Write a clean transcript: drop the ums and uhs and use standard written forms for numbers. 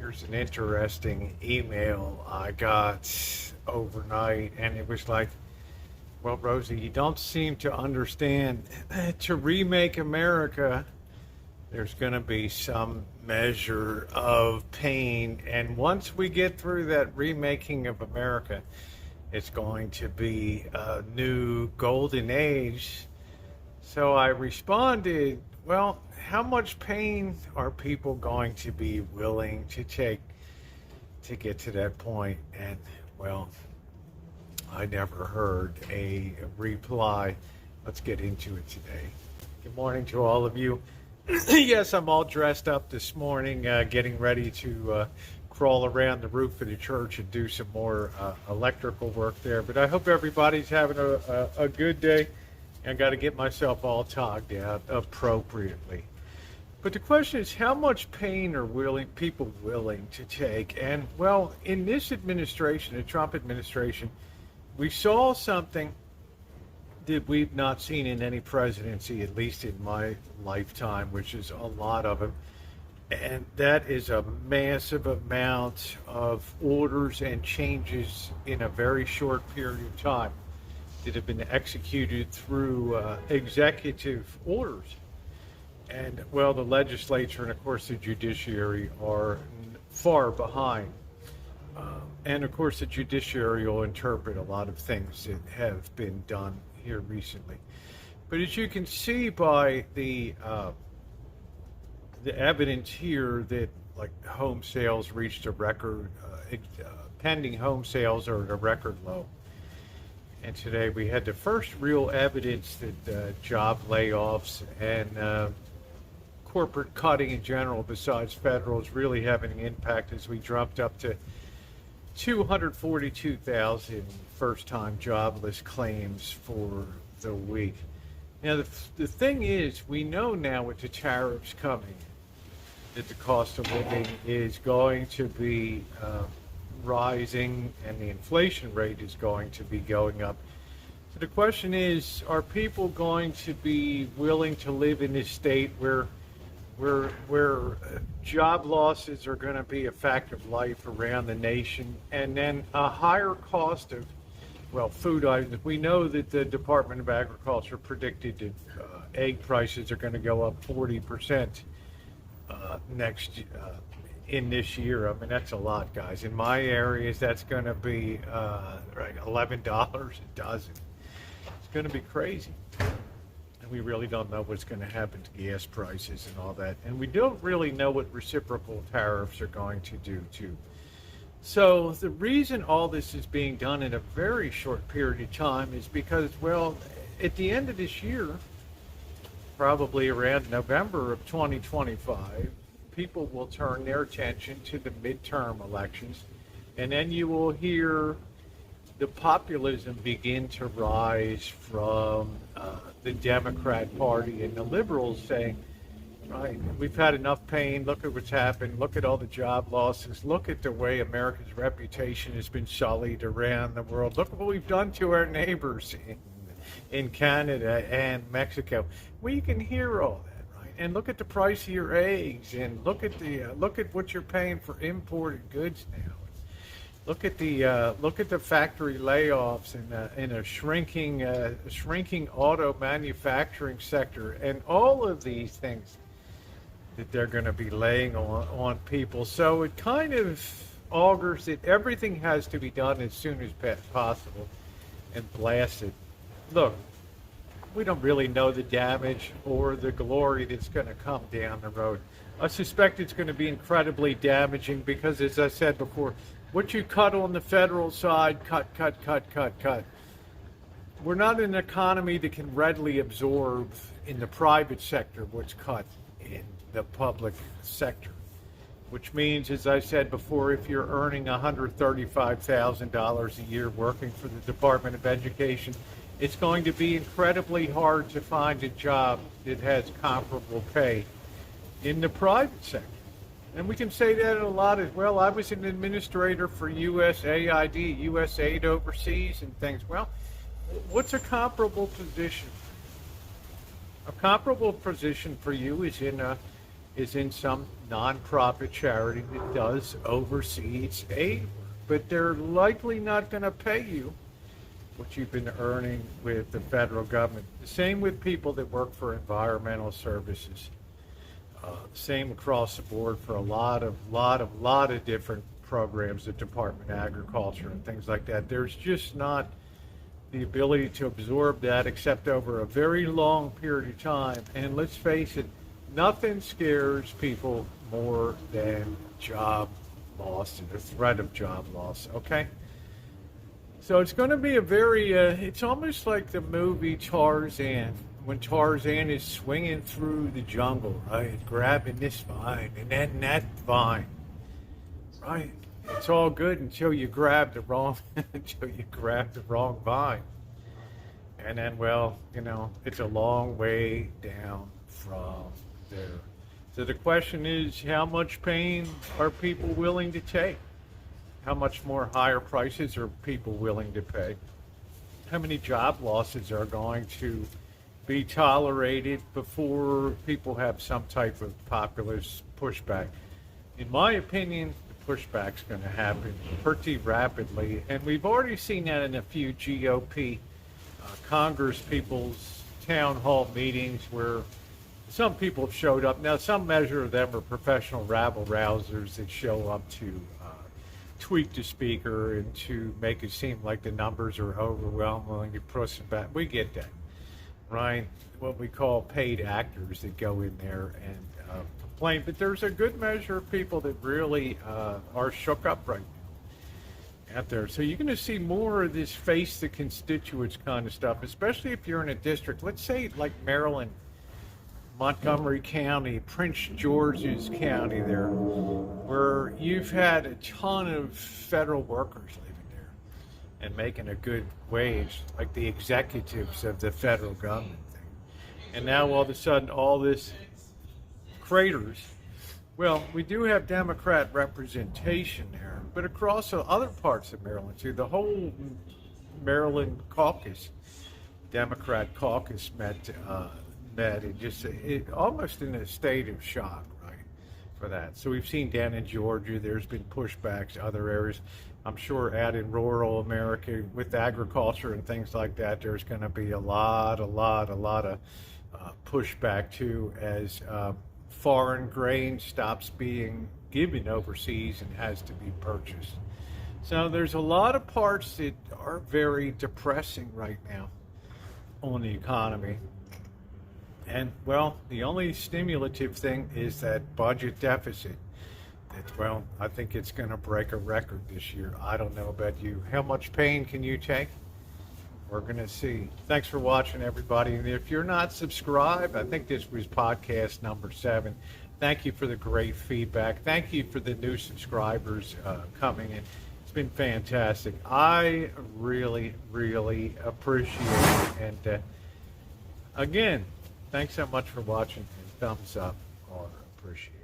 There's an interesting email I got overnight, and it was like, well, Rosie, you don't seem to understand. To remake America, there's going to be some measure of pain. And once we get through that remaking of America, it's going to be a new golden age. So I responded, well, how much pain are people going to be willing to take to get to that point? And, well, I never heard a reply. Let's get into it today. Good morning to all of you. Yes, I'm all dressed up this morning, getting ready to crawl around the roof of the church and do some more electrical work there. But I hope everybody's having a good day. I got to get myself all togged out appropriately. But the question is, how much pain are people willing to take? And, well, in this administration, the Trump administration, we saw something that we've not seen in any presidency, at least in my lifetime, which is a lot of them. And that is a massive amount of orders and changes in a very short period of time that have been executed through executive orders. And, well, the legislature and, of course, the judiciary are far behind. And, of course, the judiciary will interpret a lot of things that have been done here recently. But as you can see by the evidence here that, like, home sales reached a record, pending home sales are at a record low. And today we had the first real evidence that job layoffs and corporate cutting in general, besides federal, is really having an impact as we jumped up to 242,000 first-time jobless claims for the week. Now, the thing is, we know now with the tariffs coming that the cost of living is going to be rising and the inflation rate is going to be going up. So the question is, are people going to be willing to live in this state where job losses are going to be a fact of life around the nation, and then a higher cost of, well, food items? We know that the Department of Agriculture predicted that egg prices are going to go up 40% in this year. I mean, that's a lot, guys. In my areas, that's going to be right, $11 a dozen. It's going to be crazy. We really don't know what's going to happen to gas prices and all that. And we don't really know what reciprocal tariffs are going to do, too. So the reason all this is being done in a very short period of time is because, well, at the end of this year, probably around November of 2025, people will turn their attention to the midterm elections. And then you will hear the populism begin to rise from the Democrat Party and the liberals saying, right, we've had enough pain. Look at what's happened. Look at all the job losses. Look at the way America's reputation has been sullied around the world. Look at what we've done to our neighbors in Canada and Mexico. Well, you can hear all that, right? And look at the price of your eggs, and look at what you're paying for imported goods now. Look at the factory layoffs in a shrinking auto manufacturing sector, and all of these things that they're going to be laying on people. So it kind of augurs that everything has to be done as soon as possible and blasted. Look, we don't really know the damage or the glory that's going to come down the road. I suspect it's going to be incredibly damaging because, as I said before, what you cut on the federal side, cut. We're not an economy that can readily absorb in the private sector what's cut in the public sector, which means, as I said before, if you're earning $135,000 a year working for the Department of Education, it's going to be incredibly hard to find a job that has comparable pay in the private sector. And we can say that a lot as well. I was an administrator for USAID, USAID overseas and things. Well, what's a comparable position? A comparable position for you is in is in some nonprofit charity that does overseas aid, but they're likely not going to pay you what you've been earning with the federal government. The same with people that work for environmental services. Same across the board for a lot of different programs, the Department of Agriculture and things like that. There's just not the ability to absorb that except over a very long period of time. And let's face it, nothing scares people more than job loss and the threat of job loss, okay? So it's going to be a very, it's almost like the movie Tarzan, when Tarzan is swinging through the jungle, right? Grabbing this vine and then that vine, right? It's all good until you grab the wrong, vine. And then, well, it's a long way down from there. So the question is, how much pain are people willing to take? How much more higher prices are people willing to pay? How many job losses are going to be tolerated before people have some type of populist pushback? In my opinion, the pushback's going to happen pretty rapidly, and we've already seen that in a few GOP Congress people's town hall meetings where some people have showed up. Now, some measure of them are professional rabble-rousers that show up to tweak the speaker and to make it seem like the numbers are overwhelmingly pushing back. We get that, right? What we call paid actors that go in there and complain. But there's a good measure of people that really are shook up right now out there. So you're going to see more of this face the constituents kind of stuff, especially if you're in a district, let's say like Maryland, Montgomery County, Prince George's County there, where you've had a ton of federal workers living there and making a good wage, like the executives of the federal government thing. And now all of a sudden all this craters. Well, we do have Democrat representation there, but across other parts of Maryland too, the whole Maryland caucus, Democrat caucus met and just almost in a state of shock, right, for that. So we've seen down in Georgia, there's been pushbacks, other areas. I'm sure out in rural America with agriculture and things like that, there's going to be a lot of pushback too as foreign grain stops being given overseas and has to be purchased. So there's a lot of parts that are very depressing right now on the economy. And, well, the only stimulative thing is that budget deficit. Well, I think it's going to break a record this year. I don't know about you. How much pain can you take? We're going to see. Thanks for watching, everybody. And if you're not subscribed, I think this was podcast number 7. Thank you for the great feedback. Thank you for the new subscribers coming in. It's been fantastic. I really appreciate it. And, again, thanks so much for watching, and thumbs up or appreciate it.